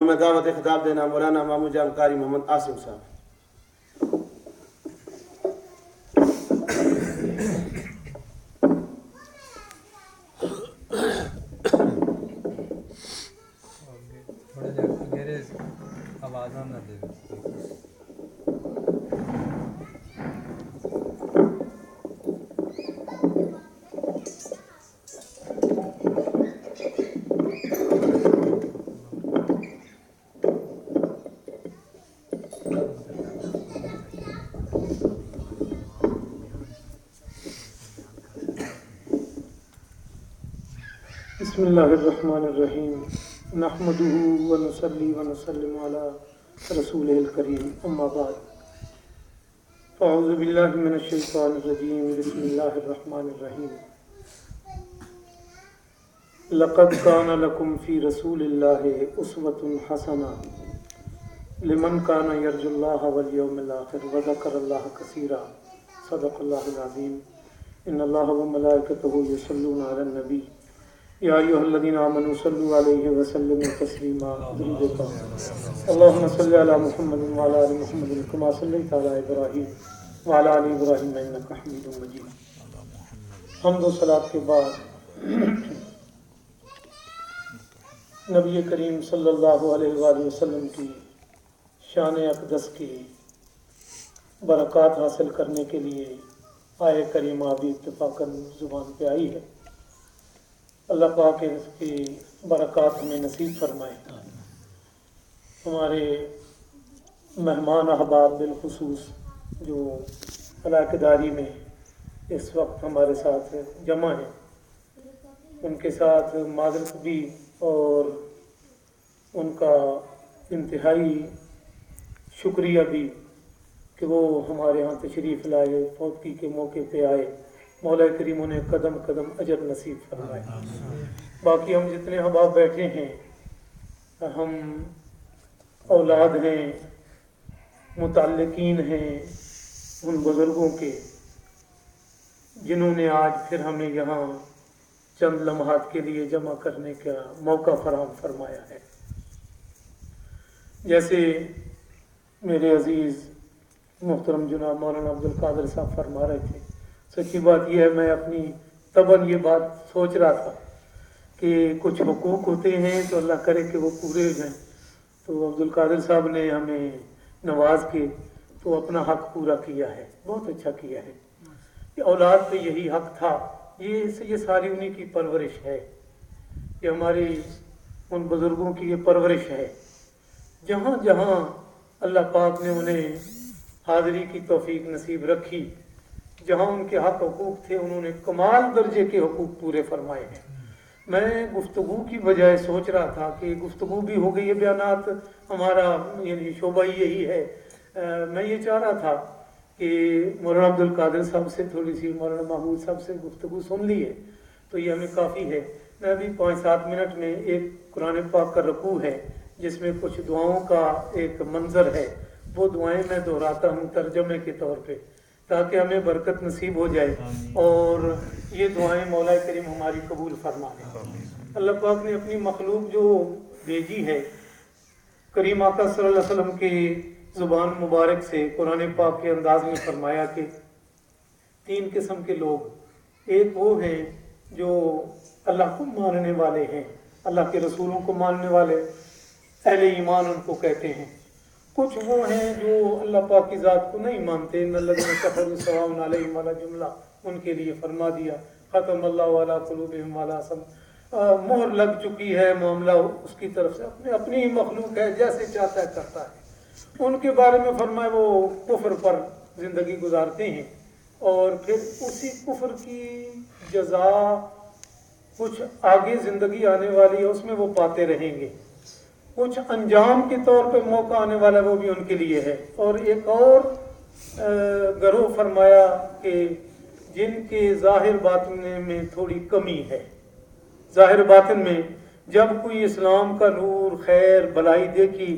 میں دعوت خطاب دینا مولانا مامو جان قاری محمد عاصم صاحب. بسم اللہ الرحمن الرحیم نحمده ونصلی ونسلم علی رسولہ الکریم اما بعد اعوذ باللہ من الشیطان الرجیم بسم اللہ الرحمن الرحیم لقد کان لکم فی رسول اللہ اسوۃ حسنہ لمن کان یرجو اللہ والیوم الآخر وذکر اللہ کثیرا صدق اللہ العظیم. ان اللہ وملائکتہ یصلون علی النبی یا ایھا الذین آمنوا صلوا علیہ وسلموا تسلیما. اللهم صل علی محمد وعلی آل محمد کما صلیت علی ابراہیم وعلی آل ابراہیم انک حمید مجید. حمد و صلاۃ کے بعد نبی کریم صلی اللہ علیہ وآلہ وسلم کی شان اقدس کی برکات حاصل کرنے کے لیے آئے کریمہ بھی اتفاقاً زبان پہ آئی ہے. اللہ پاک اس کی برکات ہمیں نصیب فرمائے. ہمارے مہمان احباب بالخصوص جو علاقہ داری میں اس وقت ہمارے ساتھ جمع ہیں، ان کے ساتھ معذرت بھی اور ان کا انتہائی شکریہ بھی کہ وہ ہمارے ہاں تشریف لائے، فوتگی کے موقع پہ آئے. مولا کریم انہیں قدم قدم اجر نصیب فرمائے. باقی ہم جتنے احباب بیٹھے ہیں، ہم اولاد ہیں، متعلقین ہیں ان بزرگوں کے جنہوں نے آج پھر ہمیں یہاں چند لمحات کے لیے جمع کرنے کا موقع فراہم فرمایا ہے. جیسے میرے عزیز محترم جناب مولانا عبدالقادر صاحب فرما رہے تھے، سچی بات یہ ہے میں اپنی طبعاً یہ بات سوچ رہا تھا کہ کچھ حقوق ہوتے ہیں تو اللہ کرے کہ وہ پورے ہو جائیں. تو عبدالقادر صاحب نے ہمیں نواز کے تو اپنا حق پورا کیا ہے، بہت اچھا کیا ہے. کہ اولاد پہ یہی حق تھا، یہ ساری انہی کی پرورش ہے، یہ ہماری ان بزرگوں کی یہ پرورش ہے. جہاں جہاں اللہ پاک نے انہیں حاضری کی توفیق نصیب رکھی، جہاں ان کے حق حقوق تھے، انہوں نے کمال درجے کے حقوق پورے فرمائے ہیں. میں گفتگو کی بجائے سوچ رہا تھا کہ گفتگو بھی ہو گئی ہے، بیانات ہمارا یعنی شعبہ ہی ہے. میں یہ چاہ رہا تھا کہ مولانا عبدالقادر صاحب سے تھوڑی سی، مولانا محمود صاحب سے گفتگو سن لی ہے تو یہ ہمیں کافی ہے. میں ابھی 5-7 منٹ میں ایک قرآن پاک کا رکوع ہے جس میں کچھ دعاؤں کا ایک منظر ہے، وہ دعائیں میں دہراتا ہوں ترجمے کے طور پہ تاکہ ہمیں برکت نصیب ہو جائے اور یہ دعائیں مولا کریم ہماری قبول فرما لیں. اللہ پاک نے اپنی مخلوق جو بھیجی ہے، کریم آقا صلی اللہ علیہ وسلم کی زبان مبارک سے قرآن پاک کے انداز میں فرمایا کہ 3 قسم کے لوگ، ایک وہ ہیں جو اللہ کو ماننے والے ہیں، اللہ کے رسولوں کو ماننے والے، اہل ایمان ان کو کہتے ہیں. کچھ وہ ہیں جو اللہ پاک کی ذات کو نہیں مانتے، ان الذین کفروا سواء علیہم والا جملہ ان کے لیے فرما دیا. ختم اللہ علی قلوبہم وعلی سمعہم، مہر لگ چکی ہے، معاملہ اس کی طرف سے اپنی ہی مخلوق ہے، جیسے چاہتا ہے کرتا ہے. ان کے بارے میں فرمایا وہ کفر پر زندگی گزارتے ہیں اور پھر اسی کفر کی جزا کچھ آگے زندگی آنے والی ہے اس میں وہ پاتے رہیں گے. کچھ انجام کے طور پہ موقع آنے والا وہ بھی ان کے لیے ہے. اور ایک اور گروہ فرمایا کہ جن کے ظاہر باطن میں تھوڑی کمی ہے، ظاہر باطن میں جب کوئی اسلام کا نور، خیر، بلائی دیکھی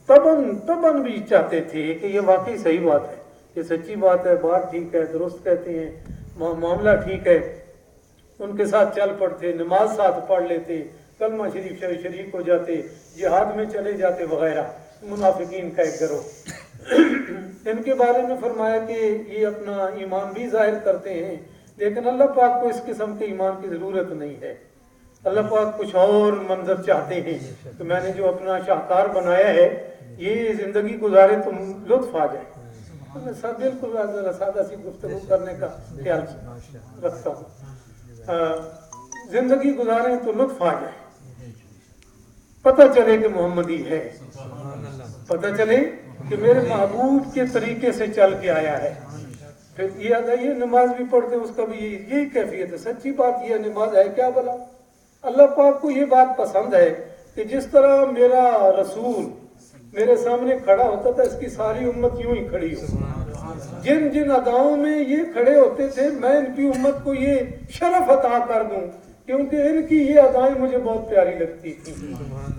تباً بھی چاہتے تھے کہ یہ واقعی صحیح بات ہے، یہ سچی بات ہے، بات ٹھیک ہے، درست کہتے ہیں، معاملہ ٹھیک ہے. ان کے ساتھ چل پڑتے، نماز ساتھ پڑھ لیتے، کلمہ شریف شریک ہو جاتے، جہاد میں چلے جاتے وغیرہ، منافقین کا ایک گروہ۔ ان کے بارے میں فرمایا کہ یہ اپنا ایمان بھی ظاہر کرتے ہیں، لیکن اللہ پاک کو اس قسم کے ایمان کی ضرورت نہیں ہے۔ اللہ پاک کچھ اور منظر چاہتے ہیں کہ میں نے جو اپنا شاہکار بنایا ہے یہ زندگی گزارے تو لطف آ جائے۔ میں بالکل ذرا سادہ سی گفتگو کرنے کا خیال رکھتا ہوں، زندگی گزاریں تو لطف آ جائے، پتہ چلے کہ محمدی ہے، پتہ چلے کہ میرے محبوب کے طریقے سے چل کے آیا ہے۔ پھر یہ آتا ہے، یہ نماز بھی پڑھتے اس کا بھی یہی کیفیت ہے۔ سچی بات یہ نماز ہے کیا بلا؟ اللہ پاک کو یہ بات پسند ہے کہ جس طرح میرا رسول میرے سامنے کھڑا ہوتا تھا، اس کی ساری امت یوں ہی کھڑی ہو۔ جن جن اداؤں میں یہ کھڑے ہوتے تھے میں ان کی امت کو یہ شرف عطا کر دوں، کیونکہ ان کی یہ ادائیں مجھے بہت پیاری لگتی تھی۔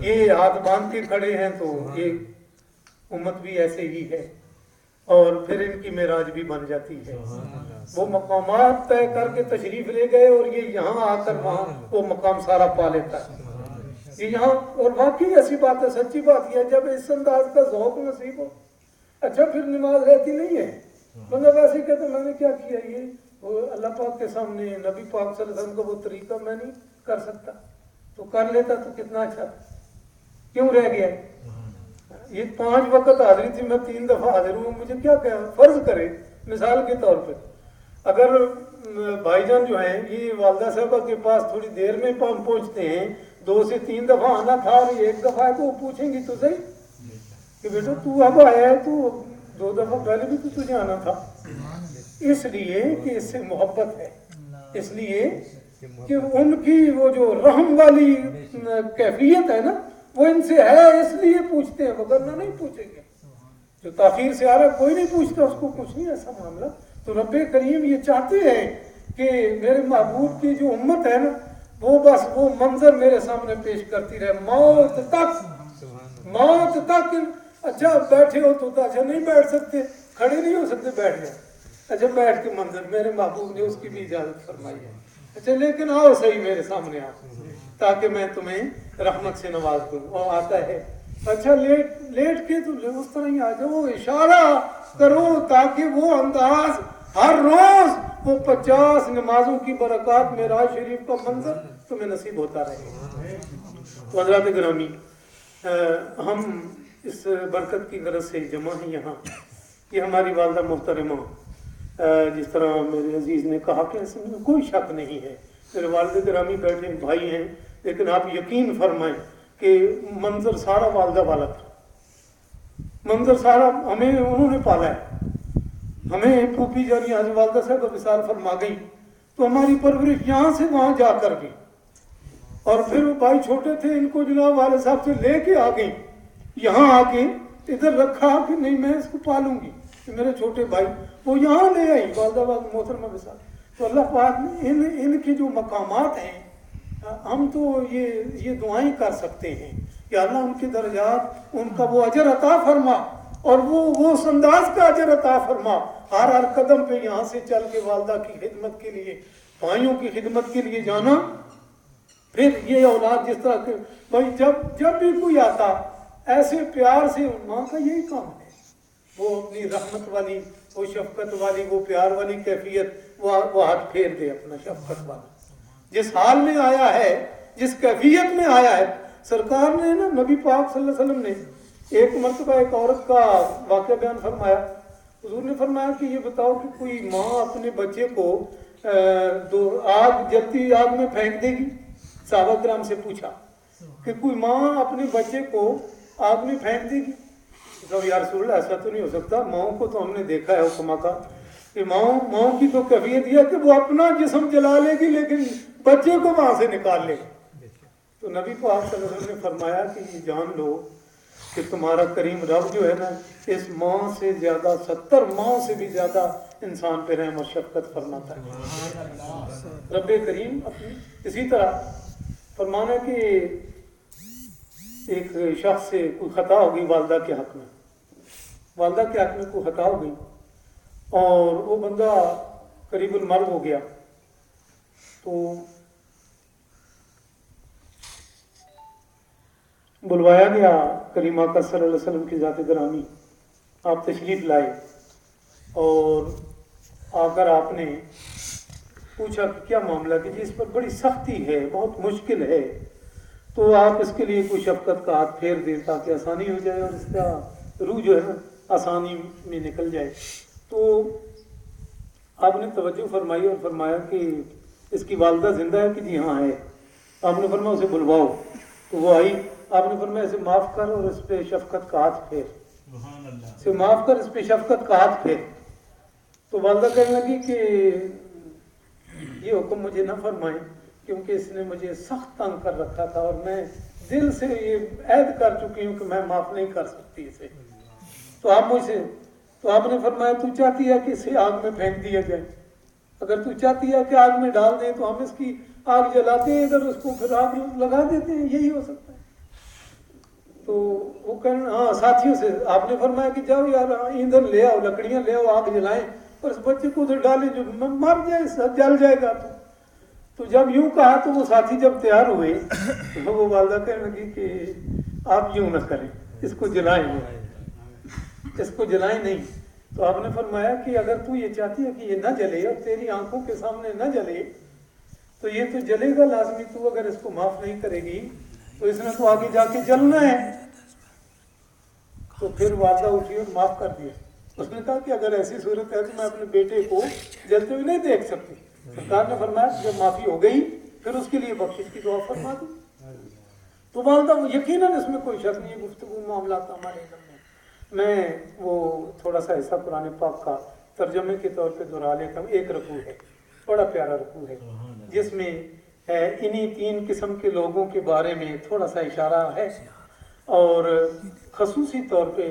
یہ ہاتھ باندھ کے کھڑے ہیں تو یہ امت بھی ایسے ہی ہے، اور پھر ان کی معراج بھی بن جاتی ہے۔ وہ مقامات طے کر کے تشریف لے گئے اور یہ یہاں آ کر وہاں وہ مقام سارا پا لیتا ہے۔ یہ یہاں، اور واقعی ایسی بات ہے، سچی بات یہ ہے، جب اس انداز کا ذوق نصیب ہو اچھا پھر نماز رہتی نہیں ہے۔ بندہ ویسے کہتا میں نے کیا کیا، یہ وہ اللہ پاک کے سامنے نبی پاک صلی اللہ علیہ وسلم کا وہ طریقہ میں نہیں کر سکتا، تو کر لیتا تو کتنا اچھا، کیوں رہ گیا؟ یہ 5 وقت حاضری تھی، میں 3 دفعہ حاضر ہوں، مجھے کیا فرض کرے مثال کے طور پہ اگر بھائی جان جو ہیں یہ والدہ صاحبہ کے پاس تھوڑی دیر میں پہنچتے ہیں، 2 سے 3 دفعہ آنا تھا اور یہ 1 دفعہ ہے، تو وہ پوچھیں گی تو صحیح کہ بیٹا تو اب آیا ہے تو 2 دفعہ پہلے بھی تو تجھے آنا تھا۔ اس لیے کہ اس سے محبت ہے، اس لیے کہ ان کی وہ جو رحم والی کیفیت ہے نا وہ ان سے ہے، اس لیے پوچھتے ہیں، وگرنہ نہیں پوچھیں گے۔ جو تاخیر سے آ رہا ہے کوئی نہیں پوچھتا، اس کو کچھ نہیں ایسا معاملہ۔ تو رب کریم یہ چاہتے ہیں کہ میرے محبوب کی جو امت ہے نا وہ بس وہ منظر میرے سامنے پیش کرتی رہے موت تک۔ اچھا بیٹھے ہو تو اچھا نہیں بیٹھ سکتے، کھڑے نہیں ہو سکتے، بیٹھ جائے، اچھا بیٹھ کے منظر میرے محبوب نے اس کی بھی اجازت فرمائی ہے، اچھا لیکن آؤ صحیح میرے سامنے آؤ تاکہ میں تمہیں رحمت سے نواز دوں۔ اور آتا ہے اچھا لیٹ کے تو اس طرح ہی آ جاؤ، اشارہ کرو تاکہ وہ انداز ہر روز وہ 50 نمازوں کی برکات معراج شریف کا منظر تمہیں نصیب ہوتا رہے۔ تو حضرات گرامی، ہم اس برکت کی غرض سے جمع ہیں یہاں۔ یہ ہماری والدہ محترمہ، جس طرح میرے عزیز نے کہا کہ اس میں کوئی شک نہیں ہے، میرے والد گرامی بیٹھے بھائی ہیں، لیکن آپ یقین فرمائیں کہ منظر سارا والدہ والا تھا، منظر سارا ہمیں انہوں نے پالا ہے۔ ہمیں پھوپھی جانی حضرت والدہ صاحب وصال فرما گئی تو ہماری پرورش یہاں سے وہاں جا کر گئی، اور پھر وہ بھائی چھوٹے تھے، ان کو جناب والد صاحب سے لے کے آ گئی، یہاں آ کے ادھر رکھا کہ نہیں میں اس کو پالوں گی، کہ میرے چھوٹے بھائی وہ یہاں لے آئی والدہ محترمہ کے ساتھ۔ تو اللہ پاک نے ان کے جو مقامات ہیں، ہم تو یہ دعائیں کر سکتے ہیں کہ اللہ ان کے درجات، ان کا وہ اجر عطا فرما، اور وہ اس انداز کا اجر عطا فرما، ہر قدم پہ یہاں سے چل کے والدہ کی خدمت کے لیے، بھائیوں کی خدمت کے لیے جانا۔ پھر یہ اولاد جس طرح کے بھائی جب بھی کوئی آتا ایسے پیار سے، ماں کا یہی کام ہے، وہ اپنی رحمت والی، وہ شفقت والی، وہ پیار والی کیفیت، وہ ہاتھ پھیر دے اپنا شفقت والا، جس حال میں آیا ہے، جس کیفیت میں آیا ہے۔ سرکار نے نا نبی پاک صلی اللہ علیہ وسلم نے ایک مرتبہ ایک عورت کا واقعہ بیان فرمایا، حضور نے فرمایا کہ یہ بتاؤ کہ کوئی ماں اپنے بچے کو جلتی آگ میں پھینک دے گی؟ صحابہ کرام سے پوچھا کہ کوئی ماں اپنے بچے کو آگ میں پھینک دے گی؟ تو یا رسول اللہ ایسا تو نہیں ہو سکتا، ماؤں کو تو ہم نے دیکھا ہے حکما کا کہ ماؤں کی تو کیفیت یہ ہے کہ وہ اپنا جسم جلا لے گی لیکن بچے کو وہاں سے نکال لے گی۔ تو نبی پاک صلی اللہ علیہ وسلم نے فرمایا کہ یہ جان لو کہ تمہارا کریم رب جو ہے نا اس ماں سے زیادہ 70 ماں سے بھی زیادہ انسان پہ رحم اور شفقت فرماتا ہے رب کریم اپنی۔ اسی طرح فرمانا کہ ایک شخص سے کوئی خطا ہو گئی والدہ کے حق میں، والدہ کے حق میں کوئی خطا ہو گئی اور وہ بندہ قریب المرگ ہو گیا، تو बुलवाया गया करीमा का सल्लल्लाहु अलैहि वसल्लम की ज़ात ग्रामी, आप तशरीफ़ लाए और आकर आपने पूछा कि क्या मामला, कि जी इस पर बड़ी सख्ती है, बहुत मुश्किल है, तो आप इसके लिए कोई शफकत का हाथ फेर दें ताकि आसानी हो जाए और इसका रूह जो है ना आसानी में निकल जाए। तो आपने तवज्जो फरमाई और फरमाया कि इसकी वालदा जिंदा है, कि जी हाँ है। आपने फरमाया उसे बुलवाओ, तो वो आई। आपने फरमाया इसे माफ़ कर और इस पे शफकत का हाथ फेर, इसे माफ़ कर, इस पे शफकत का हाथ फेर। तो वालदा कहने लगी कि ये हुक्म मुझे न फरमाएं, क्योंकि इसने मुझे सख्त तंग कर रखा था और मैं दिल से ये ऐद कर चुकी हूँ कि मैं माफ़ नहीं कर सकती इसे। तो आप मुझसे, तो आपने फरमाया तू चाहती है कि इसे आग में फेंक दिया जाए, अगर तू चाहती है कि आग में डाल दें तो हम इसकी आग जलाते हैं, इधर उसको फिर आग लगा देते हैं, यही हो सकता है। तो वो कहना हाँ साथियों से, आपने फरमाया कि जाओ यार ईंधन ले आओ, लकड़ियाँ ले आओ, आग जलाएं और इस बच्चे को उधर डाले जो मर जाए, जल जाएगा। तो जब यूं कहा तो वो साथी जब तैयार हुए तो वो वालदा कहने लगी कि आप यूं ना करें, इसको जलाएं नहीं, इसको जलाएं नहीं। तो आपने फरमाया कि अगर तू ये चाहती है कि ये न जले और तेरी आंखों के सामने न जले तो ये तो जलेगा लाजमी, तू अगर इसको माफ नहीं करेगी तो इसने तो आगे जाके जलना है। तो फिर वालदा उठी और माफ कर दिया। उसने कहा कि अगर ऐसी सूरत है तो मैं अपने बेटे को जलते हुए नहीं देख सकती। सरकार ने फरमाया जब माफी हो गई फिर उसके लिए बख्शिश की दुआ फरमा दी। तो वालदा यकीनन इसमें कोई शक नहीं है, गुफ्तगू मामला था हमारे घर में। मैं वो थोड़ा सा हिस्सा कुरान पाक का तर्जमे के तौर पे दोहरा लेता हूँ। एक रकू है, बड़ा प्यारा रकू है, जिसमें इन्हीं 3 किस्म के लोगों के बारे में थोड़ा सा इशारा है और खसूसी तौर पे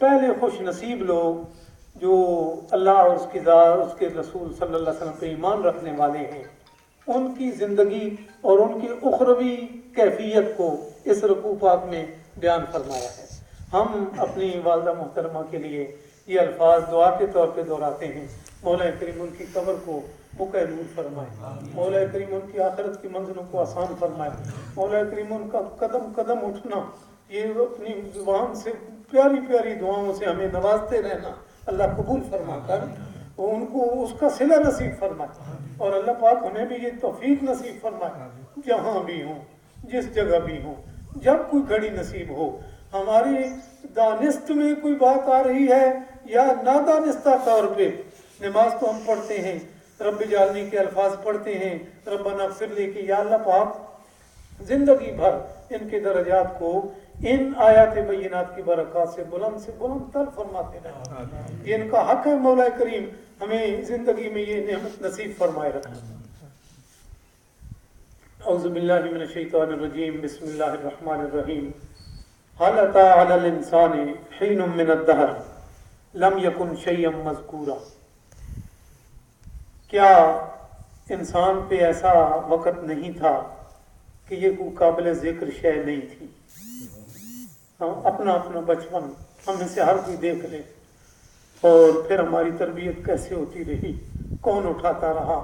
पहले खुश नसीब लोग जो अल्लाह और उसकी उसके रसूल सल्लल्लाहु अलैहि वसल्लम पे ईमान रखने वाले हैं, उनकी ज़िंदगी और उनकी उखरवी कैफियत को इस रकू पाक में बयान फरमाया है। हम अपनी वालदा मोहतरमा के लिए ये अल्फाज दुआ के तौर पे दोहराते हैं। मौला करीम उनकी कब्र को बुक़े नूर फरमाए, मौला करीम उनकी आखिरत की मंजिलों को आसान फरमाए, मौला करीम उनका कदम कदम उठना ये अपनी जुबान से प्यारी प्यारी दुआओं से हमें नवाजते रहना अल्लाह कबूल फरमा कर उनको उसका सिला नसीब फरमाए। और अल्लाह पाक हमें भी ये तौफीक नसीब फरमाए, जहाँ भी हों, जिस जगह भी हों, जब कोई घड़ी नसीब हो, हमारी दानिस्त में कोई बात आ रही है या नादानिस्ता तौर पे नमाज तो हम पढ़ते हैं, रब जालनी के अल्फाज पढ़ते हैं, रब्बना फिरली की, या अल्लाह पाक जिंदगी भर इनके दर्जात को इन आयात बय्यिनात की बरकत से बुलंद तर फरमाते रहे। ये इनका हक है, मौला करीम हमें जिंदगी में ये नेमत नसीब फरमाए रखना। औज़ु बिल्लाहि मिनश शैतानिर रजीम, बिस्मिल्लाहिर रहमानिर रहीम। हल अता अलल इंसानि हीनुम मिनद दहर लम यकुन शैय्यन मज़कूरा। क्या इंसान पे ऐसा वक़्त नहीं था कि ये कोई काबिल ज़िक्र शय नहीं थी। हम अपना अपना बचपन हम इसे हर कोई देख ले और फिर हमारी तरबियत कैसे होती रही, कौन उठाता रहा,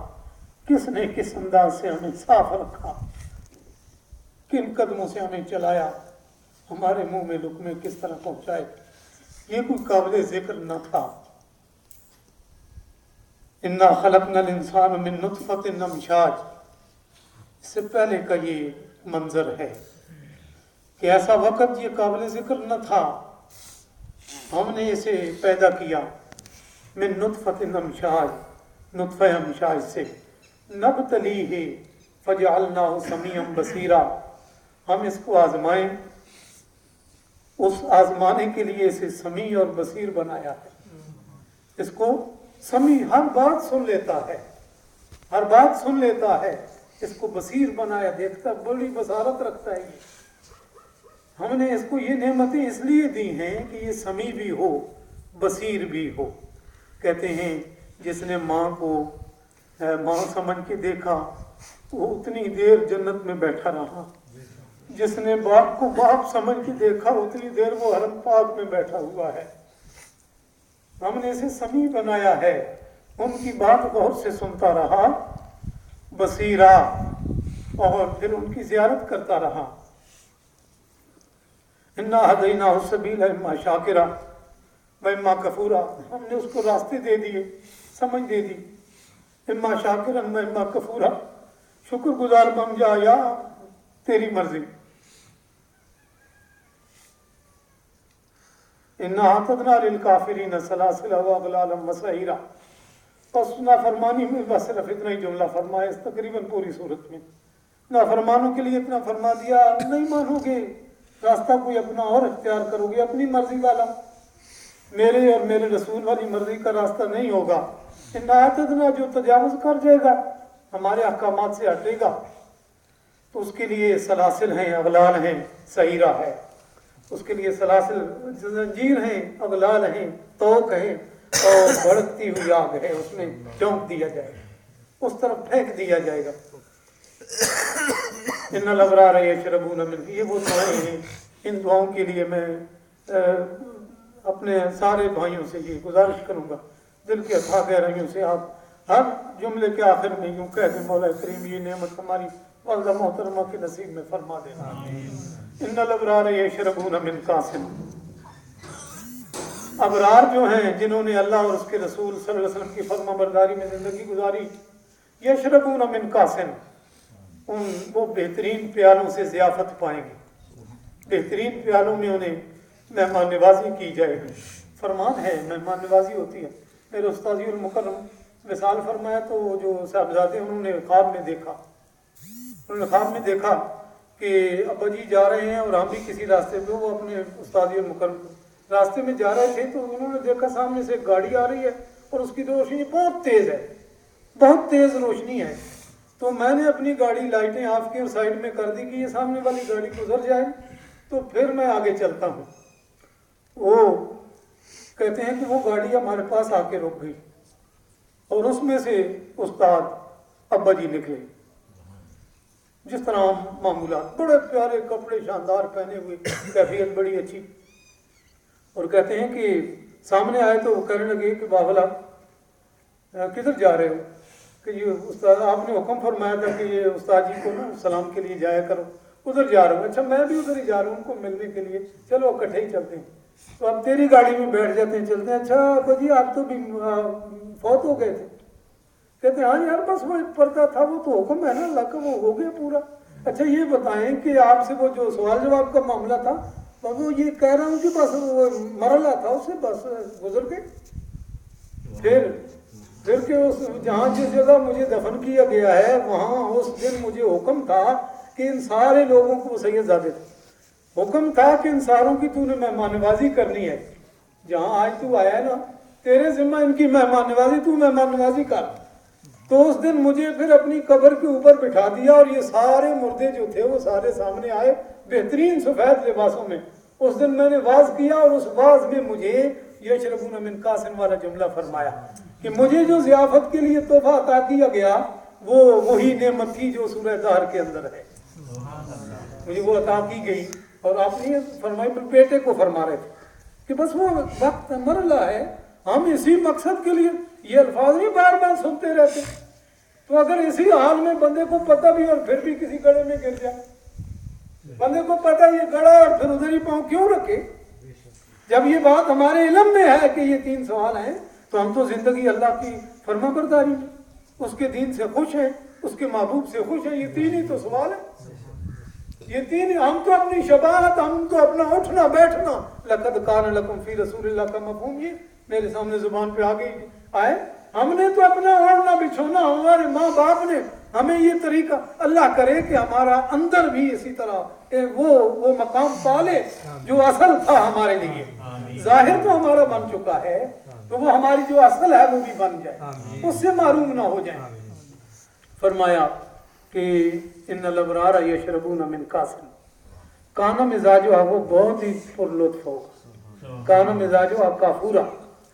किसने किस अंदाज से हमें साफ रखा, किन कदमों से हमें चलाया, हमारे मुंह में लुक़मे किस तरह पहुंचाए, ये कोई काबिल ज़िक्र न था। इन्ना खलक़नल इंसान मिन नुत्फ़तिन अमशाज, इससे पहले का ये मंजर है कि ऐसा वक़्त ये काबिल ज़िक्र न था, हमने इसे पैदा किया मिन नुत्फ़तिन अमशाज, नुत्फ़े अमशाज से, नब्तलीहि फ़जअलनाहु समीअन बसीरा, हम इसको आजमाएं, उस आजमाने के लिए इसे समी और बसीर बनाया है। इसको समी हर बात सुन लेता है, हर बात सुन लेता है, इसको बसीर बनाया, देखता, बड़ी बसारत रखता है। ये हमने इसको ये नेमतें इसलिए दी हैं कि ये समी भी हो, बसीर भी हो। कहते हैं जिसने माँ को माँ समझ के देखा वो उतनी देर जन्नत में बैठा रहा, जिसने बाप को बाप समझ के देखा उतनी देर वो हरम पाक में बैठा हुआ है। हमने इसे समी बनाया है, उनकी बात गौर से सुनता रहा, बसीरा, और फिर उनकी ज़ियारत करता रहा। इन्ना हदैनाहु सबील इम्मा शाकिरा व इम्मा कफूरा, हमने उसको रास्ते दे दिए, समझ दे दी। इम्मा शाकिरन व इम्मा कफूरा, शुक्र गुजार बन जा या तेरी मर्जी। इन्ना अतदना लिल काफिरीन सलासिल व अगलालन व सईरा, बस नाफरमानी में बस सिर्फ इतना ही जुमला फरमाया इस तकरीबन पूरी सूरत में। नाफरमानों के लिए इतना फरमा दिया, नहीं मानोगे रास्ता कोई अपना और इख्तियार करोगे, अपनी मर्जी वाला, मेरे और मेरे रसूल वाली मर्जी का रास्ता नहीं होगा। इन्ना जो तजावुज कर जाएगा, हमारे अहकामात से हटेगा, तो उसके लिए सलासिल हैं, अगलाल हैं, सईरा है, उसके लिए सलासिल जंजीर हैं, अगलाल हैं, तोक है और भड़कती हुई आग है, उसमें झोंक दिया जाएगा, उस तरफ फेंक दिया जाएगा। इन्नल अबरार यशरबून मिन, ये वो दुआएं हैं। इन दुआओं के लिए मैं अपने सारे भाइयों से ये गुजारिश करूँगा, दिल के अथाह गहराइयों से आप हर जुमले के आखिर में यूँ कह दें, मौला करीम ये नेमत हमारी वालदा मोहतरमा के नसीब में फरमा देना। इन्नल अबरार यशरबून मिन कासिम, अबरार जो हैं जिन्होंने अल्लाह और उसके रसूल सल्लल्लाहु अलैहि वसल्लम की फरमाबरदारी में ज़िंदगी गुजारी, यशरबून मिन कासिम, वो बेहतरीन प्यालों से ज़ियाफ़त पाएंगे, बेहतरीन प्यालों में उन्हें मेहमान नवाजी की जाएगी। फरमान है, मेहमान नवाजी होती है। मेरे उस्ताद मुकर्रम विसाल फरमाया तो जो साहबजादे उन्होंने ख्वाब में देखा, उन्होंने ख्वाब में देखा कि अब्बा जी जा रहे हैं और हम भी किसी रास्ते पे, वो अपने उस्ताद मुकर्रम रास्ते में जा रहे थे, तो उन्होंने देखा सामने से एक गाड़ी आ रही है और उसकी रोशनी बहुत तेज़ है, बहुत तेज़ रोशनी है। तो मैंने अपनी गाड़ी लाइटें ऑफ की और साइड में कर दी कि ये सामने वाली गाड़ी गुजर जाए, तो फिर मैं आगे चलता हूँ। वो कहते हैं कि वो गाड़ी हमारे पास आके रुक गई और उसमें से उस्ताद अब्बा जी निकले, जिस तरह मामूलात, बड़े प्यारे कपड़े शानदार पहने हुए, कैफियत बड़ी अच्छी। और कहते हैं कि सामने आए तो वो कहने लगे कि बावला किधर जा रहे हो, कि ये उस्ताद आपने हुक्म फरमाया था कि ये उस्ताद जी को ना सलाम के लिए जाया करो, उधर जा रहा हूँ। अच्छा मैं भी उधर ही जा रहा हूँ उनको मिलने के लिए, चलो इकट्ठे ही चलते हैं। तो अब तेरी गाड़ी में बैठ जाते हैं, चलते हैं। अच्छा अब्बा जी आप तो भी फौत हो गए थे। कहते हैं हाँ यार बस वो पर्दा था, वो तो हुक्म है ना अल्लाह का, वो हो गया पूरा। अच्छा ये बताएं कि आपसे वो जो सवाल जवाब का मामला था, वो ये कह रहा हूँ कि बस वो मरला था, उससे बस गुजर गए। फिर के उस जहाँ जिस जगह मुझे दफन किया गया है वहाँ उस दिन मुझे हुक्म था कि इन सारे लोगों को, सैयदजादे थे, हुक्म था कि इन सारों की तूने मेहमान नवाजी करनी है। जहाँ आज तू आया है ना, तेरे जिम्मा इनकी मेहमान नवाजी, तू मेहमान नवाजी कर। तो उस दिन मुझे फिर अपनी कब्र के ऊपर बिठा दिया और ये सारे मुर्दे जो थे वो सारे सामने आए बेहतरीन सफ़ेद लिबासों में। उस दिन मैंने वाज किया और उस वाज में मुझे यशरबून मिन कासिम वाला जुमला फरमाया कि मुझे जो ज़ियाफ़त के लिए तोहफा अता किया गया वो वही नेमत थी जो सूरह दहर के अंदर है, मुझे वो अता की गई। और आपने फरमाई, बेटे को फरमा रहे थे कि बस वो वक्त मरला है, हम इसी मकसद के लिए ये अल्फाज नहीं बार बार सुनते रहते। तो अगर इसी हाल में बंदे को पता भी और फिर भी किसी गड्ढे में गिर जाए, बंदे को पता ये गड़ा और फिर उधर ही पाँव क्यों रखे। जब ये बात हमारे इल्म में है कि ये 3 सवाल हैं, तो हम तो जिंदगी अल्लाह की फरमाबरदारी में, उसके दीन से खुश हैं, उसके महबूब से खुश हैं। ये 3 ही तो सवाल है, ये 3। हम तो अपनी शबाहत, हम तो अपना उठना बैठना, लक़द कान लकुम फी रसूलिल्लाह का मफ़हूम ये मेरे सामने जुबान पे आ गई आए। हमने तो अपना ओढ़ना बिछोना, हमारे माँ बाप ने हमें ये तरीका, अल्लाह करे कि हमारा अंदर भी इसी तरह वो मकाम पाले जो असल था हमारे लिए। जाहिर तो हमारा बन चुका है, तो वो हमारी जो असल है वो भी बन जाए, उससे मारूम ना हो जाए। फरमाया कि इन्नल अबरार यशरबून मिन कासिम, काना मिजाजो, वो बहुत ही पुरलुत्फ होगा। काना मिजाजो काफूरा,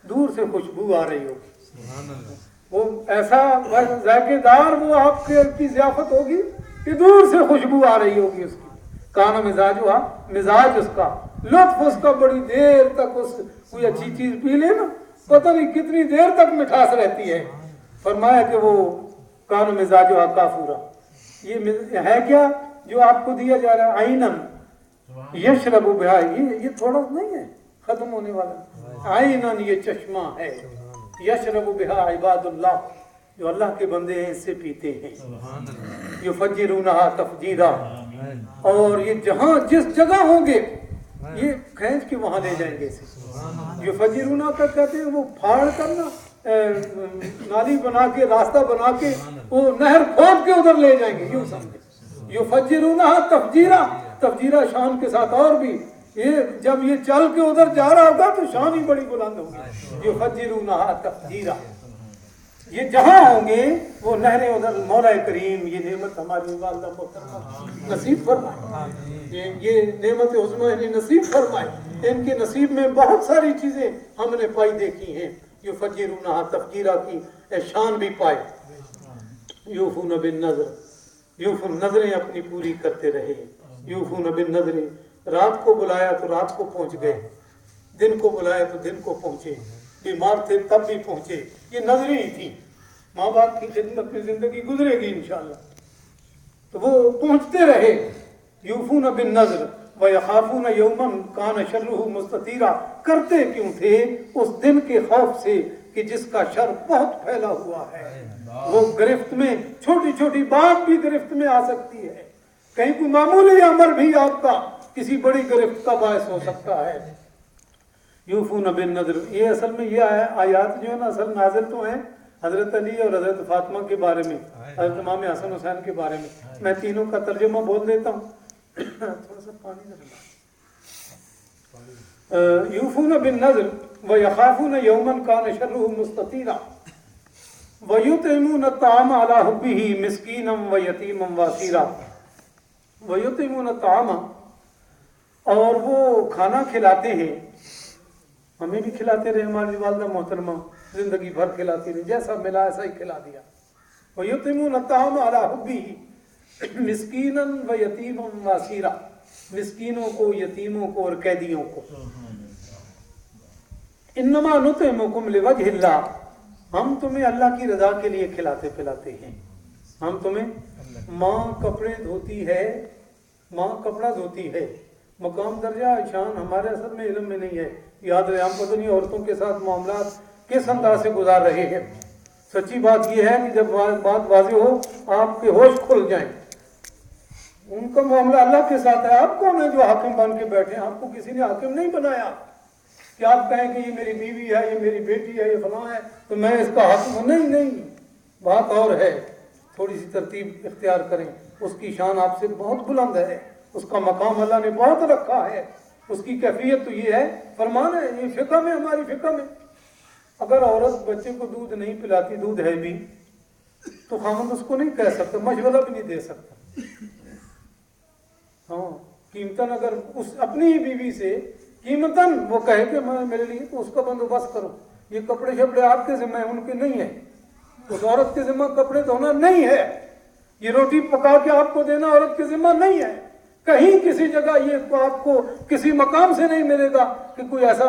दूर से खुशबू आ रही होगी, वो ऐसा जायकेदार वो आपके की ज़ियाफ़त होगी कि दूर से खुशबू आ रही होगी उसकी। काना मिजाजो, मिजाज उसका, लुत्फ उसका, बड़ी देर तक उस कोई अच्छी चीज़ पी ले ना, पता नहीं कितनी देर तक मिठास रहती है। फरमाया कि वो काना मिजाजो काफूरा, ये है क्या जो आपको दिया जा रहा है? आइनन, यशरबु बिहा, ये थोड़ा नहीं है, खत्म होने वाला। आइनन, ये चश्मा है। यशरबु बिहा इबादुल्लाह, जो अल्लाह के बंदे हैं इससे पीते हैं। युफज्जिरूनहा तफजीरा, और ये जहाँ जिस जगह होंगे ये खींच के वहां ले जाएंगे इसे। युफज्जिरूना का कहते हैं वो फाड़ करना, नाली बना के, रास्ता बना के, वो नहर खोद के उधर ले जाएंगे, यूं समझे। युफज्जिरूनहा तफजीरा, तफजीरा शान के साथ। और भी ये जब ये चल के उधर जा रहा होगा तो शान ही बड़ी बुलंद होगी। युफज्जिरूनहा तफजीरा, ये जहाँ होंगे वो नहरें उधर। मौला करीम ये नेमत हमारी वालिदा मोहतरमा नसीब फरमाए, ये नेमत उज़्मा इन्हें नसीब फरमाए। इनके नसीब में बहुत सारी चीज़ें हमने पाई देखी हैं। युफज्जिरूनहा तफजीरा की शान भी पाए। यूफून बिन नज़र, यूफून नजरें अपनी पूरी करते रहे। यूफून बिन नजरें, रात को बुलाया तो रात को पहुँच गए, दिन को बुलाया तो दिन को पहुँचे, बीमार थे तब भी पहुँचे। ये नजरें ही थी। माँ बाप की खिदमत में जिंदगी गुजरेगी इंशाअल्लाह, तो वो पहुँचते रहे। यूफून बिन नज़र व यखाफून यौमन कान शर्रुहु मुस्ततीरा, करते क्यों थे उस दिन के खौफ से कि जिसका शर बहुत फैला हुआ है। वो गिरफ्त में, छोटी छोटी बात भी गिरफ्त में आ सकती है। कहीं कोई मामूली अमर भी आपका किसी बड़ी गिरफ्त का बायस हो सकता है। यूफून बिन नज़र, ये असल में ये आयात जो है ना, असल नाज़िल तो हैं हज़रत अली और हज़रत फातिमा के बारे में, हज़रत इमाम हसन हुसैन के बारे में। मैं तीनों का तर्जुमा बोल देता हूँ। थोड़ा सा पानी लगा। यूफून बिन नज़र व यखाफून यौमन कान शर्रुहु मुस्ततीरा व युतिमून अत्ताम अला हुब्बिही मिस्कीनम व यतीमम व असीरा। व युतिमून अत्ताम, और वो खाना खिलाते हैं। हमें भी खिलाते रहे हमारी वालिदा मोहतरमा, जिंदगी भर खिलाती रही, जैसा मिला ऐसा ही खिला दिया। व युतिमून अत्ताम अला हुब्बिही मिस्कीनन व यतीमम व असीरा, मिस्कीनों को, यतीमों को और कैदियों को। इन्नमा नुतिमुकुम लिवजहिल्लाह, हम तुम्हें अल्लाह की रजा के लिए खिलाते पिलाते हैं। हम तुम्हें, माँ कपड़े धोती है, माँ कपड़ा धोती है, मकाम दर्जा शान हमारे असल में इल्म में नहीं है। याद रहे, हम पता नहीं औरतों के साथ मामलात किस अंदाज से गुजार रहे हैं। सच्ची बात यह है कि जब बात वाज़ेह हो, आपके होश खुल जाएं। उनका मामला अल्लाह के साथ है। आप कौन है जो हाकिम बन के बैठे? आपको किसी ने हाकिम नहीं बनाया कि आप कहें कि ये मेरी बीवी है, ये मेरी बेटी है, ये फलां है तो मैं इसका हाकिम हूँ। नहीं नहीं, बात और है। थोड़ी सी तरतीब इख्तियार करें। उसकी शान आपसे बहुत बुलंद है, उसका मकाम अल्लाह ने बहुत रखा है। उसकी कैफियत तो ये है, फरमान है ये फ़िक़्ह में, हमारी फ़िक़्ह में, अगर औरत बच्चे को दूध नहीं पिलाती, दूध है भी, तो खामद उसको नहीं कह सकता, मशवरा भी नहीं दे सकता। हाँ, कीमतन अगर उस अपनी ही बीवी से कीमतन वो कहे कि मैं मेरे लिए, तो उसका बंदोबस्त करो। ये कपड़े शपड़े आपके जिम्मे, उनके नहीं है। उस औरत के जिम्मा कपड़े धोना नहीं है। ये रोटी पका के आपको देना औरत के जिम्मा नहीं है। कहीं किसी जगह ये आपको किसी मकाम से नहीं मिलेगा कि कोई ऐसा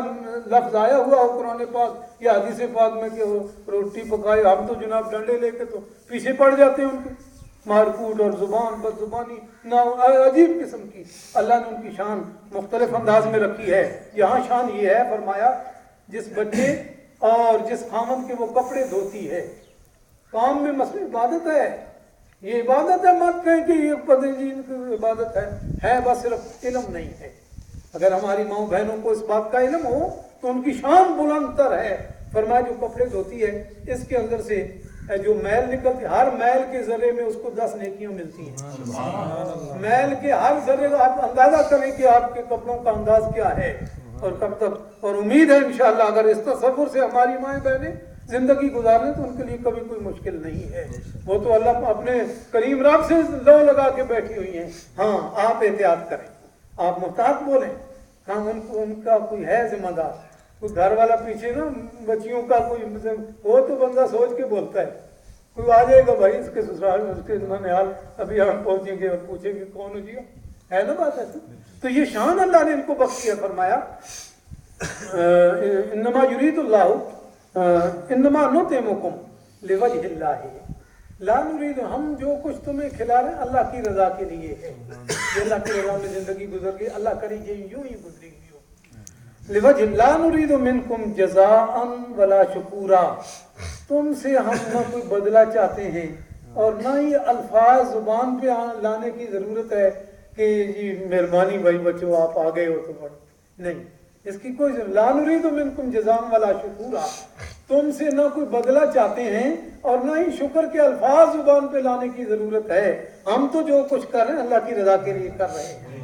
लफ्ज आया हुआ हो कुरान पाक या हदीस पाक में कि वो रोटी पकाए। हम तो जनाब डंडे लेके तो पीछे पड़ जाते हैं उनके, मारकूट और जुबान बदजुबानी ना, अजीब किस्म की। अल्लाह ने उनकी शान मुख्तलिफ अंदाज में रखी है। यहाँ शान ये है, फरमाया जिस बच्चे और जिस खामन के वो कपड़े धोती है, काम में मसले इबादत है। ये इबादत है, मत कहें कि ये पता जी इनकी इबादत है, बस सिर्फ इल्म नहीं है। अगर हमारी माँ बहनों को इस बात का इल्म हो तो उनकी शान बुलंदतर है। फरमाया जो कपड़े धोती है, इसके अंदर से जो मैल निकलती, हर मैल के जरिए में उसको 10 नेकियां मिलती हैं। मैल के हर जरिए आप अंदाजा करें कि आपके कपड़ों का अंदाज क्या है और कब तक। और उम्मीद है इंशाअल्लाह अगर इस तसव्वुर से हमारी माएँ बहनें जिंदगी गुजारने तो उनके लिए कभी कोई मुश्किल नहीं है। वो तो अल्लाह अपने करीम रब से लो लगा के बैठी हुई हैं। हाँ, आप एहतियात करें, आप मुहतात बोलें। हाँ, उनको उनका कोई है जिम्मेदार, कोई घर वाला पीछे ना बच्चियों का कोई, वो तो बंदा सोच के बोलता है। कोई आ जाएगा भाई इसके ससुराल में, उसके ननिहाल, अभी हम पहुंचेंगे और पूछेंगे कौन हो जी, है ना बात है। तो ये शान अल्लाह ने इनको बख्शी है। फरमाया इन्नमा युरीदुल्लाहु इन्नमा नुतिमुकुम लिवजहिल्लाह ला नुरीद, हम जो कुछ तुम्हें खिला रहे हैं अल्लाह की रजा के लिए है। یہ اللہ کی رضا میں زندگی گزر گئی، اللہ کرے یہ یوں ہی گزری گئی ہو۔ لوجہ لا نرید منکم جزاء ولا شکورا، تم سے ہم نہ کوئی بدلہ چاہتے ہیں اور نہ ہی الفاظ زبان پہ لانے کی ضرورت ہے کہ جی مہربانی بھائی بچوں آپ آ گئے ہو تو پڑھو، نہیں، اس کی کوئی ضرورت۔ لا نرید منکم جزاء ولا شکورا، تم سے نہ کوئی بدلہ چاہتے ہیں اور نہ ہی شکر کے الفاظ زبان پہ لانے کی ضرورت ہے، ہم تو جو کچھ کر رہے ہیں اللہ کی رضا کے لیے کر رہے ہیں۔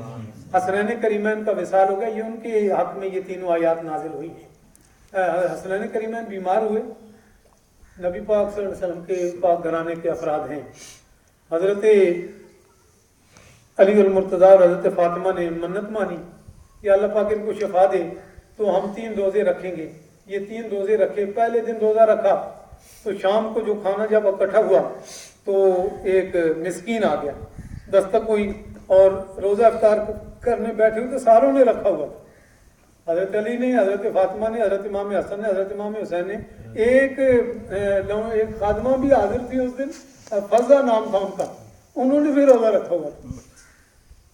حسنین کریمین کا وصال ہو گیا، یہ ان کے حق میں یہ تینوں آیات نازل ہوئی ہیں۔ حسنین کریمین بیمار ہوئے، نبی پاک صلی اللہ علیہ وسلم کے پاک گھرانے کے افراد ہیں، حضرت علی المرتضیٰ اور حضرت فاطمہ نے منت مانی کہ اللہ پاک ان کو شفا دے تو ہم 3 روزے رکھیں گے۔ یہ 3 روزے رکھے، پہلے دن روزہ رکھا تو شام کو جو کھانا جب اکٹھا ہوا تو ایک مسکین آ گیا، دستک ہوئی اور روزہ افطار کرنے بیٹھے ہوئے تو ساروں نے رکھا ہوا تھا، حضرت علی نے، حضرت فاطمہ نے، حضرت امام حسن نے، حضرت امام حسین نے، ایک خادمہ بھی حاضر تھی اس دن، فضا نام تھا ان کا، انہوں نے بھی روزہ رکھا ہوا تھا۔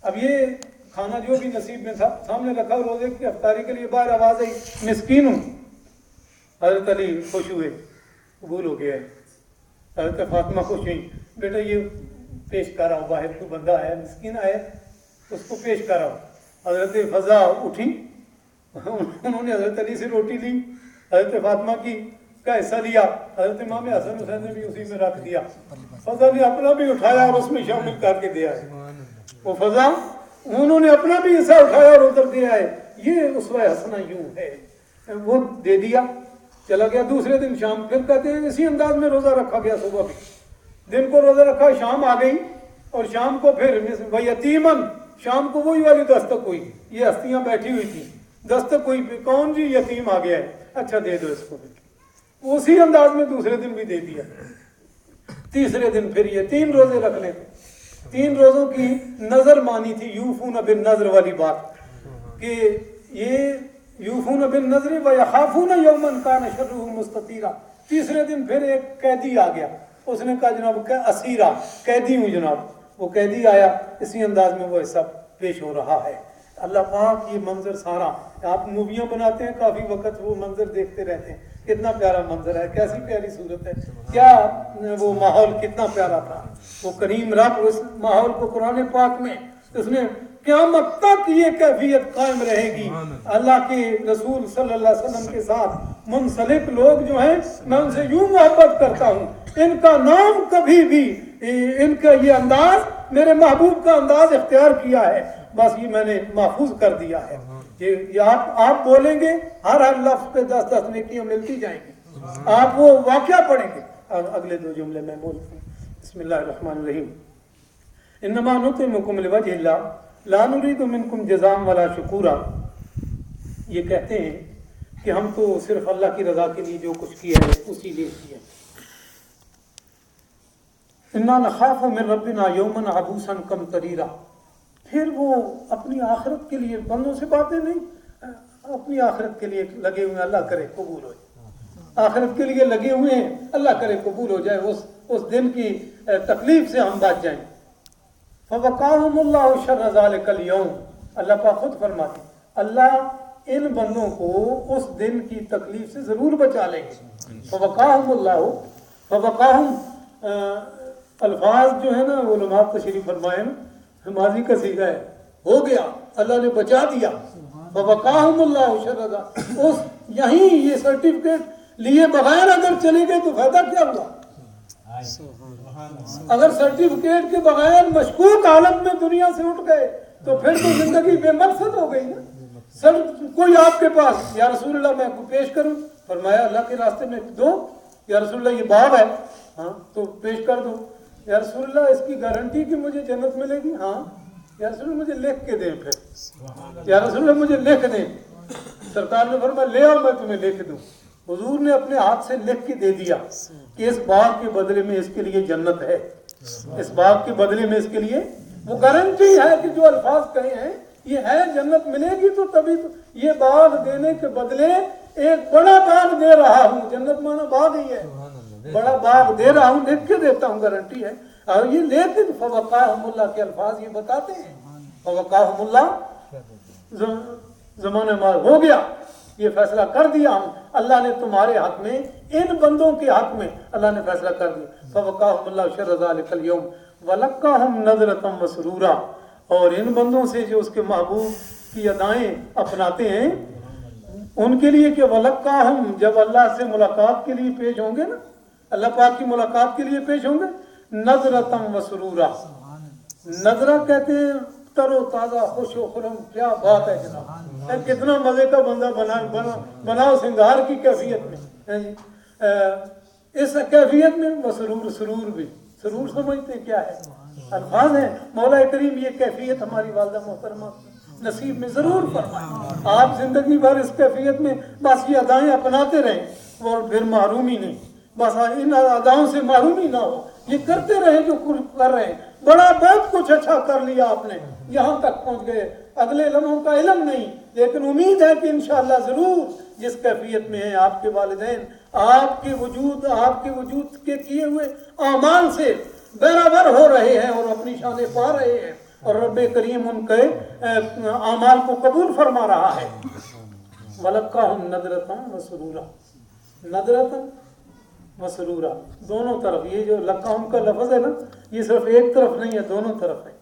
اب یہ کھانا جو بھی نصیب میں تھا سامنے رکھا، روزے کی افطاری کے لیے باہر آواز آئی مسکین ہوں، حضرت علی خوش ہوئے، قبول ہو گیا ہے۔ حضرت فاطمہ خوش ہوئی، بیٹا یہ پیش کر آؤ، باہر کوئی بندہ آیا مسکین آیا اس کو پیش کر آؤ۔ حضرت فضا اٹھی، انہوں نے حضرت علی سے روٹی لی، حضرت فاطمہ کا حصہ لیا، حضرت امام حسن حسین نے بھی اسی میں رکھ دیا، فضا نے اپنا بھی اٹھایا اور اس میں شامل کر کے دیا ہے۔ وہ فضا انہوں نے اپنا بھی حصہ اٹھایا اور ادھر دیا ہے۔ یہ اسوہ حسنہ یوں ہے، وہ دے دیا چلا گیا۔ دوسرے دن شام پھر کہتے ہیں اسی انداز میں روزہ رکھا گیا، صبح بھی دن کو روزہ رکھا، شام آ گئی اور شام کو پھر یتیمن، شام کو وہی والی دستک ہوئی، یہ ہستیاں بیٹھی ہوئی تھی، دستک ہوئی، کون جی یتیم آ گیا ہے، اچھا دے دو اس کو۔ اسی انداز میں دوسرے دن بھی دے دیا۔ تیسرے دن پھر یہ 3 روزے رکھنے تھے، 3 روزوں کی نظر مانی تھی، یوفون بالنظر والی بات کہ یہ یوفون بالنظر ویخافون یوما کان شرہ مستطیرا۔ تیسرے دن پھر ایک قیدی آ گیا، اس نے کہا جناب اسیرہ، قیدی ہوں جناب، وہ قیدی آیا، اسی انداز میں وہ سب پیش ہو رہا ہے۔ اللہ پاک یہ منظر سارا، آپ موویاں بناتے ہیں کافی وقت وہ منظر دیکھتے رہتے ہیں، کتنا پیارا منظر ہے، کیسی پیاری صورت ہے، کیا وہ ماحول کتنا پیارا تھا۔ وہ کریم رب اس ماحول کو قرآن پاک میں اس نے قیامت تک یہ کیفیت قائم رہے گی۔ اللہ کے رسول صلی اللہ علیہ وسلم کے ساتھ منسلک لوگ جو ہیں میں ان سے یوں محبت کرتا ہوں، ان کا نام کبھی بھی، ان کا یہ انداز میرے محبوب کا انداز اختیار کیا ہے، بس یہ میں نے محفوظ کر دیا ہے۔ یہ آپ بولیں گے ہر لفظ پہ 10 نیکیاں ملتی جائیں گی، آپ وہ واقعہ پڑھیں گے۔ اگلے 2 جملے میں بولتا ہوں، بسم اللہ الرحمن الرحیم، انما نطعمکم لوجہ اللہ لا نرید منکم جزاء ولا شکورا۔ یہ کہتے ہیں کہ ہم تو صرف اللہ کی رضا کے لیے جو کچھ کیا ہے اسی لیے کیا ہے۔ انا نخاف من ربنا یوما عبوسا قمطریرا، پھر وہ اپنی آخرت کے لیے، بندوں سے باتیں نہیں، اپنی آخرت کے لیے لگے ہوئے ہیں، اللہ کرے قبول ہو جائے، آخرت کے لیے لگے ہوئے ہیں، اللہ کرے قبول ہو جائے، اس دن کی تکلیف سے ہم بچ جائیں۔ فوقاہم اللہ شر ذلک اليوم، اللہ پاک خود فرماتے اللہ ان بندوں کو اس دن کی تکلیف سے ضرور بچا لیں گے۔ فوقاہم اللہ، فوقاہم الفاظ جو ہے نا علماء تشریح فرمائے نا، ماضی کا صیغہ ہے، ہو گیا، اللہ نے بچا دیا۔ فوقاہم اللہ شر ذلک، اس یہیں یہ سرٹیفکیٹ لیے بغیر اگر چلے گئے تو فائدہ کیا ہوا؟ اگر سرٹیفکیٹ کے بغیر مشکوک حالت میں دنیا سے اٹھ گئے تو پھر تو زندگی بے مقصد ہو گئی نا۔ سر کوئی آپ کے پاس، یا رسول اللہ میں کو پیش کروں، فرمایا اللہ کے راستے میں دو، یا رسول اللہ یہ باغ ہے، ہاں تو پیش کر دو، یا رسول اللہ اس کی گارنٹی کہ مجھے جنت ملے گی، ہاں، یا رسول اللہ مجھے لکھ کے دیں، پھر یا رسول اللہ مجھے لکھ دیں، سرکار نے فرمایا لے آؤ میں تمہیں لکھ دوں۔ حضور نے اپنے ہاتھ سے لکھ کے دے دیا کہ اس باغ کے بدلے میں اس کے لیے جنت ہے، اس باغ کے بدلے میں اس کے لیے وہ گارنٹی ہے کہ جو الفاظ کہے ہیں یہ ہے، جنت ملے گی تو تبھی تو یہ باغ دینے کے بدلے ایک بڑا باغ دے رہا ہوں، جنت مانا باغ ہی ہے، بڑا باغ دے رہا ہوں، لکھ کے دیتا ہوں، گارنٹی ہے۔ اور یہ لیکن فوقاہم اللہ کے الفاظ یہ بتاتے ہیں वक़ाहुमुल्लाह ज़माने मार हो गया, ये फैसला कर दिया हम अल्लाह ने तुम्हारे हक में, इन बंदों के हक में अल्लाह ने फैसला कर दिया। फ़वक़ाहुमुल्लाह शर्र ज़ालिकल यौम वलक़्क़ाहुम नज़रतम व सुरूरा, और इन बंदों से जो उसके महबूब की अदाएं अपनाते हैं उनके लिए कि वलक़्क़ाहुम, जब अल्लाह से मुलाकात के लिए पेश होंगे ना, अल्लाह पाक की मुलाकात के लिए पेश होंगे, नज़रतम व सुरूरा, नजरा कहते हैं तरो ताज़ा खुश व खुरम, क्या बात है जनाब, कितना मजे का बंदा बनाओ सिंगार की कैफियत में है जी। इस कैफियत में मसरूर, सुरूर भी, सुरूर समझते क्या है, अल्फाज है। मौला करीम ये कैफियत हमारी वालिदा मोहतरमा नसीब में जरूर फरमाए। आप जिंदगी भर इस कैफियत में बस ये अदाएं अपनाते रहें और फिर महरूमी नहीं, बस इन अदाओं से महरूमी ना हो, ये करते रहे जो कर रहे हैं। बड़ा बहुत कुछ अच्छा कर लिया आपने, यहाँ तक पहुँच गए, अगले लम्हों का इल्म नहीं, लेकिन उम्मीद है कि इंशाअल्लाह ज़रूर जिस कैफियत में है आपके वालिदैन आपके वजूद के किए हुए आमाल से बराबर हो रहे हैं और अपनी शान पा रहे हैं, और रब्बे करीम उनके आमाल को कबूल फरमा रहा है। वलक़्क़ाहुम नज़रतम व सुरूरा, नज़रतम व सुरूरा, दोनों तरफ, ये जो लक़्क़ाहुम का लफ्ज़ है ना, ये सिर्फ एक तरफ नहीं है, दोनों तरफ है,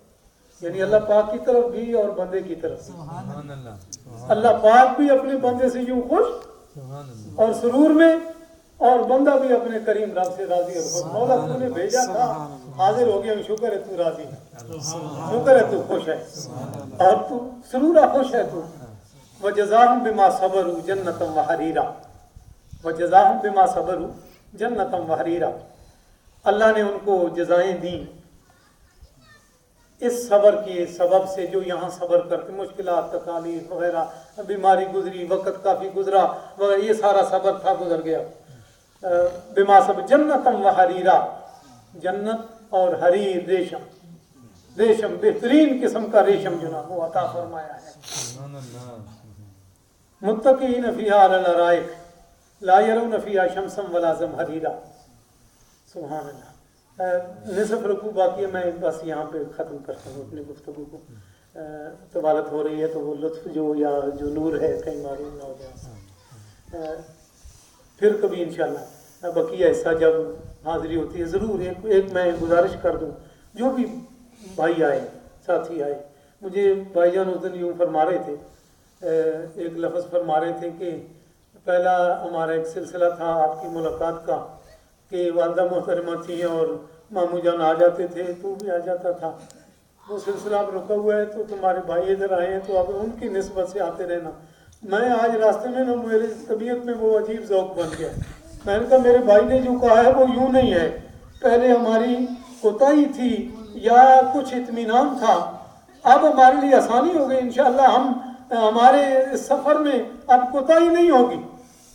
यानी अल्लाह पाक की तरफ भी और बंदे की तरफ भी। अल्लाह पाक भी अपने बंदे से यूं खुश और सुरूर में, और बंदा भी अपने करीम रब से राजी और खुश। मौला तूने भेजा था, हाजिर हो गया, शुक्र है तू राजी है, शुक्र है तू खुश है, और तू सुरूरा खुश है तू। वजज़ाहुम बिमा सबरू जन्नतम व हरीरा, वजज़ाहुम बिमा सबरू जन्नतम व हरीरा, अल्लाह ने उनको जज़ाएं दी इस सबर के सबब से, जो यहाँ सबर करते, मुश्किलात तकालीफ वगैरह, बीमारी गुजरी, वक़्त काफ़ी गुजरा वगैरह, ये सारा सबर था, गुजर गया। बिमा सब जन्नतम व हरीरा, जन्नत और हरीर रेशम, रेशम बेहतरीन किस्म का रेशम जो ना वो अता फरमाया है। मुत्तकीन फ़ीहा अलल अराइक ला यरौन फ़ीहा शम्सन वला ज़महरीरा, सुभान अल्लाह। निसफ रुकू बाकी है, मैं बस यहाँ पे ख़त्म करता हूँ अपनी गुफ्तगू को। तवालत हो रही है तो वो लुत्फ़ जो या जो नूर है कहीं मालूम ना हो जाए। फिर कभी इंशाअल्लाह बकिया हिस्सा जब हाज़िरी होती है ज़रूर एक मैं गुजारिश कर दूँ, जो भी भाई आए, साथी आए, मुझे भाईजान उस दिन यूँ फरमा रहे थे, एक लफ्ज़ फरमा रहे थे कि पहला हमारा एक सिलसिला था आपकी मुलाकात का कि वालिदा मोहतरमा थी और मामू जान आ जाते थे, तू भी आ जाता था, वो सिलसिला अब रुका हुआ है, तो तुम्हारे भाई इधर आए हैं तो अब उनकी निस्बत से आते रहना। मैं आज रास्ते में ना मेरी तबीयत में वो अजीब ज़ौक़ बन गया, मैंने कहा मेरे भाई ने जो कहा है वो यूँ नहीं है, पहले हमारी कोताही थी या कुछ इत्मीनान था, अब हमारे लिए आसानी हो गई, इंशाअल्लाह हमारे इस सफ़र में अब कोताही नहीं होगी,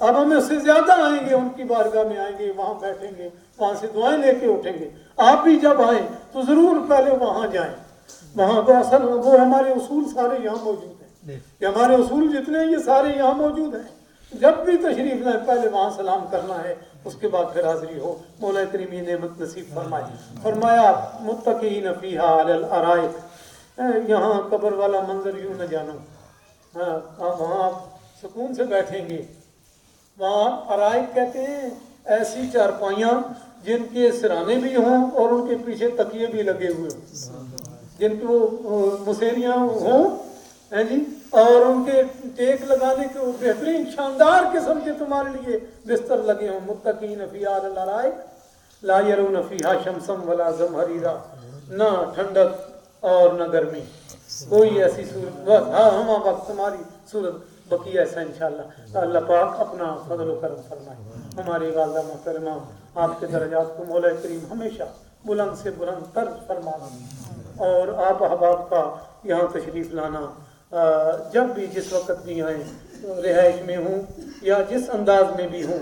अब हम उससे ज़्यादा आएंगे, उनकी बारगाह में आएंगे, वहाँ बैठेंगे, वहाँ से दुआएं लेके उठेंगे। आप भी जब आएँ तो ज़रूर पहले वहाँ जाएँ, वहाँ को असल वो हमारे उसूल सारे यहाँ मौजूद हैं, कि हमारे उसूल जितने हैं ये सारे यहाँ मौजूद हैं। जब भी तशरीफ़ लाए पहले वहाँ सलाम करना है, उसके बाद फिर हाज़िरी हो। मौला करीम नेमत नसीब फरमाए। फरमाया मुत्तकीन फ़ीहा अलल अराइक, यहाँ कब्र वाला मंजर यूँ न जानो, हाँ वहाँ आप सुकून से बैठेंगे। वहाँ अराइक कहते हैं ऐसी चारपाइयाँ जिनके सिराने भी हों और उनके पीछे तकिए भी लगे हुए हों, जिनकी वो मुसेरियाँ हों हैं जी, और उनके टेक लगाने के बेहतरीन शानदार किस्म के तुम्हारे लिए बिस्तर लगे हों। मुत्तकीन फ़ीहा अलल अराइक ला यरौन फ़ीहा शम्सन वला ज़महरीरा, ना ठंडक और न गर्मी, कोई ऐसी सूरत बस, हाँ हम वक्त तुम्हारी सूरत बकी ऐसा इंशाअल्लाह। अल्लाह पाक अपना फजल व करम फरमाए। हमारी वालिदा मोहतरमा आपके दर्जात को मौला करीम हमेशा बुलंद से बुलंद तर फरमाए, और आप अहबाब का यहाँ तशरीफ़ लाना जब भी जिस वक़्त भी आएँ, रिहाइश में हूँ या जिस अंदाज में भी हूँ,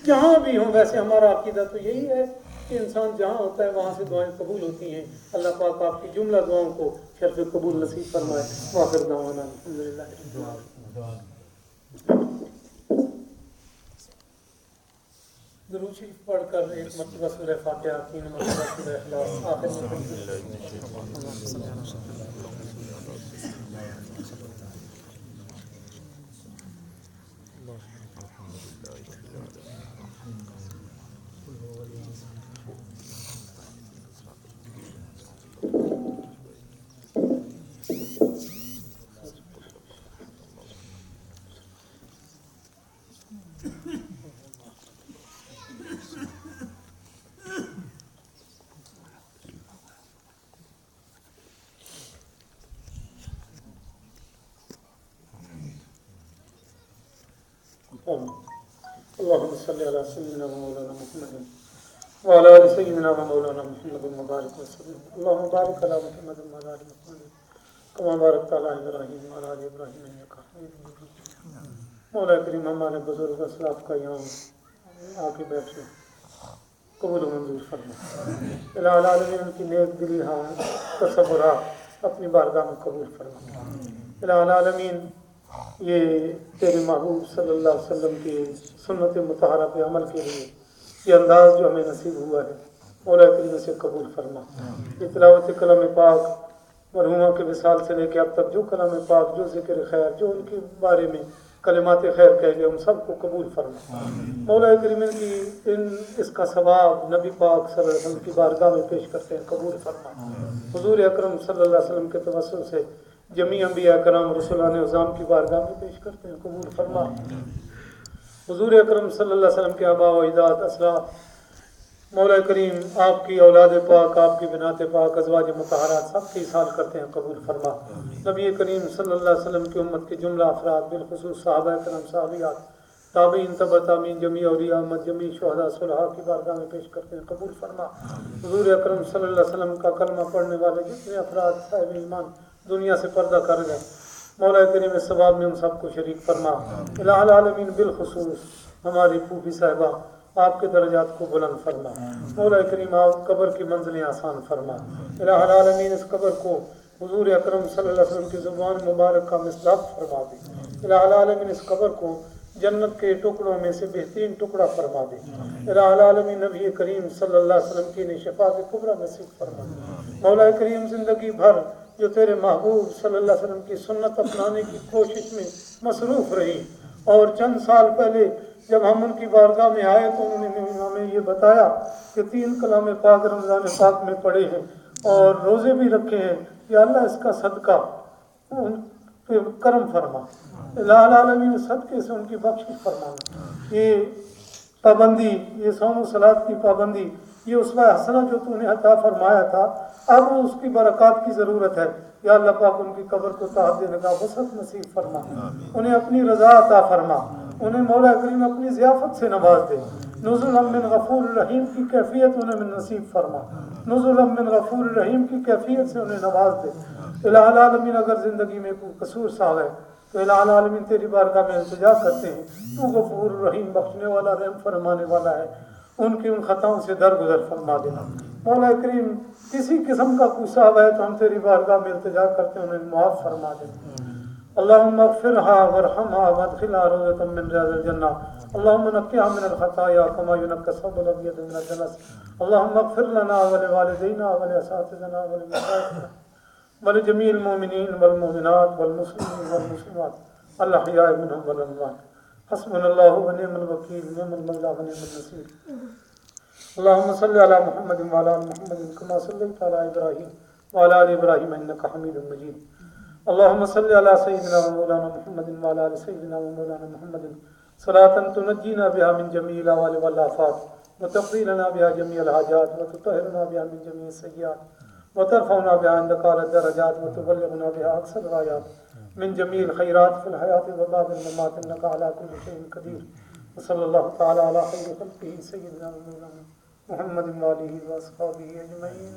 जहाँ भी हूँ, वैसे हमारा अक़ीदा तो यही है कि इंसान जहाँ होता है वहाँ से दुआएं कबूल होती हैं। अल्लाह पाक आपकी जुमला दुआओं को शर्फ़ कबूल नसीब फरमाए। वाखिर दावाना अल्हम्दुलिल्लाह। درود شریف پڑھ کر ایک مرتبہ سورہ فاتحہ، 3 مرتبہ سورہ اخلاص، آخر میں اللهم صل على سيدنا ومولانا محمد وعلى آل سيدنا ومولانا محمد وبارك وسلم. اللهم بارك على محمد وعلى آل محمد كما باركت على إبراهيم وعلى آل إبراهيم إنك حميد مجيد. مولا کریم ہمارے بزرگ اسلاف کا یہاں آ کے بیٹھے قبول و منظور فرما. الہ العالمین ان کی نیک دلی ہاں تصورات اپنی بارگاہ میں قبول فرما. الہ العالمین یہ تیرے محبوب صلی اللہ علیہ وسلم کی سنت مطہرہ پہ عمل کے لیے یہ انداز جو ہمیں نصیب ہوا ہے مولا کریم سے قبول فرما. یہ تلاوت کلام پاک مرحومہ کے وصال سے لے کے اب تک جو کلام پاک، جو ذکر خیر، جو ان کے بارے میں کلمات خیر کہہ گئے، ان سب کو قبول فرما. مولا کریم کی اس کا ثواب نبی پاک صلی اللہ علیہ وسلم کی بارگاہ میں پیش کرتے ہیں، قبول فرما. حضور اکرم صلی اللہ علیہ وسلم کے توسل سے جمیع انبیاء کرام رسولان عظام کی بارگاہ میں پیش کرتے ہیں، قبول فرما. حضور اکرم صلی اللہ علیہ وسلم کے آباء و اجداد اسلاف مولا کریم آپ کی اولاد پاک، آپ کی بنات پاک، ازواج مطہرات سب کی اصال کرتے ہیں، قبول فرما. نبی کریم صلی اللہ علیہ وسلم کی امت کے جملہ افراد بالخصوص صحابہ کرام، صحابیات، تابعین، تبع تابعین، جمیع اولیاء امت، جمیع شہداء صلحاء کی بارگاہ میں پیش کرتے ہیں، قبول فرما. حضور اکرم صلی اللہ علیہ وسلم کا کلمہ پڑھنے والے جتنے افراد صاحب ایمان دنیا سے پردہ کر گئے مولا کریم اس ثواب میں ان سب کو شریک فرما. الہ العالمین بالخصوص ہماری پھوپھی صاحبہ آپ کے درجات کو بلند فرما. مولا کریم آپ قبر کی منزلیں آسان فرما. الہ العالمین اس قبر کو حضور اکرم صلی اللہ علیہ وسلم کی زبان مبارک کا مصداق فرما دے. الہ العالمین اس قبر کو جنت کے ٹکڑوں میں سے بہترین ٹکڑا فرما دے. الہ العالمین نبی کریم صلی اللہ علیہ وسلم کی شفاعت کبریٰ نصیب فرما. مولا کریم زندگی بھر جو تیرے محبوب صلی اللہ علیہ وسلم کی سنت اپنانے کی کوشش میں مصروف رہی، اور چند سال پہلے جب ہم ان کی بارگاہ میں آئے تو انہوں نے ہمیں یہ بتایا کہ 3 کلام پاک رمضان پاک میں پڑھے ہیں اور روزے بھی رکھے ہیں. یا اللہ اس کا صدقہ ان پہ کرم فرما. الہ العالمین صدقے سے ان کی بخشش فرمانا. یہ پابندی، یہ صوم و صلاۃ کی پابندی، یہ اسوہ حسنہ جو تو نے عطا فرمایا تھا، اب اس کی برکات کی ضرورت ہے. یا اللہ پاک ان کی قبر کو تحت دینے کا وسعت نصیب فرما. انہیں اپنی رضا عطا فرما. انہیں مولا کریم اپنی ضیافت سے نواز دے. نزلا من غفور الرحیم کی کیفیت انہیں نصیب فرما. نزلا من غفور الرحیم کی کیفیت سے انہیں نواز دے. الہ العالمین اگر زندگی میں کوئی قصور صاحب ہے تو الہ العالمین تیری بارگاہ میں التجا کرتے ہیں، تو غفور الرحیم بخشنے والا، رحم فرمانے والا ہے. ان کی ان خطاؤں سے درگزر فرما دینا. مولا کریم کسی قسم کا کوئی صاحب ہے تو ہم تیری بارگاہ میں التجا کرتے ہیں، انہیں معاف فرما دینا. اللهم اغفرها وارحمها وادخلها روضة من رياض الجنة. اللهم نقها من الخطايا كما ينقى الثوب الأبيض من الدنس. اللهم اغفر لنا ولوالدينا ولأساتذتنا ولمشايخنا ولجميع المؤمنين والمؤمنات والمسلمين والمسلمات الأحياء منهم والأموات. حسبنا الله ونعم الوكيل، نعم المولى ونعم النصير. اللهم صل على محمد وعلى آل محمد كما صليت على إبراهيم وعلى آل إبراهيم إنك حميد مجيد. اللهم صل على سيدنا ومولانا محمد وعلى آل سيدنا ومولانا محمد صلاة تنجينا بها من جميع الأهوال والآفات وتقضي لنا بها جميع الحاجات وتطهرنا بها من جميع السيئات وترفعنا بها عندك أعلى الدرجات وتبلغنا بها أقصى الغايات من جميع الخيرات في الحياة وبعد الممات إنك على كل شيء قدير. وصلى الله تعالى على خير خلقه سيدنا ومولانا محمد وآله وأصحابه أجمعين.